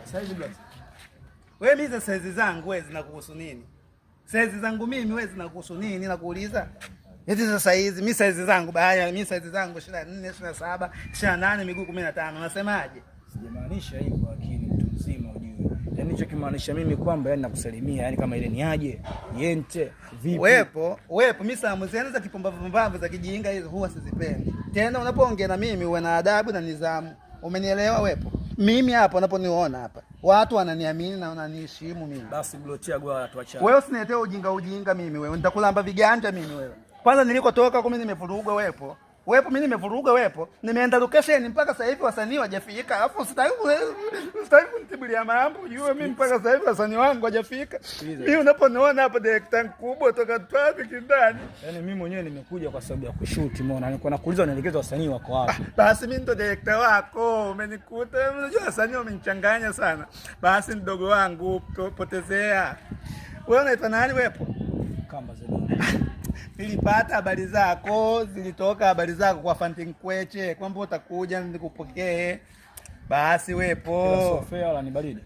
Sasa hivi basi. Wewe miza size zangu wewe zinakuhusu nini? Size zangu mimi wewe zinakuhusu nini nakuuliza? Eti sasa hizi mimi size zangu baya, mimi size zangu 24, 27, 28 miguu 15. Unasemaje? Sijamaanisha hivyo lakini mtu mzima ujue. Yaani hicho kimaanisha mimi kwamba yani nakusalimia, yani kama ile ni aje, niente, vipi? Wepo, mimi salamu zenu za kipumbavu za kijinga hizo huwa sizipendi. Tena unapoongea na mimi uwe na adabu na nidhamu. Umenielewa wepo? Mimi hapa unaponiona hapa, watu wananiamini na wananiheshimu mimi. Basi blotia gwa tuachane. Wewe usiniletee ujinga mimi wewe. Nitakulamba viganja mimi wewe. Kwanza nilikotoka mimi nimevurugwa wepo. Mimi nimevurugwa wepo. Nimeenda location mpaka sasa hivi wasanii hawajafika. Alafu sitaki kunitibulia mambo. Unajua mimi mpaka sasa hivi wasanii wangu hawajafika. Mimi unaponiona hapa director mkubwa toka traffic ndani. Yaani mimi mwenyewe nimekuja kwa sababu ya kushoot umeona. Nilikuwa nakuuliza unaelekeza wasanii wako wapi. Basi mimi ndo director wako. Umenikuta. Unajua wasanii wamenichanganya sana. Basi mdogo wangu potezea. Wewe unaitwa nani wepo? Kamba zaidi. Nilipata habari zako, zilitoka habari zako kwa Fantin Kweche kwamba utakuja nikupokee. Basi wepo. Kila sofea wala ni baridi.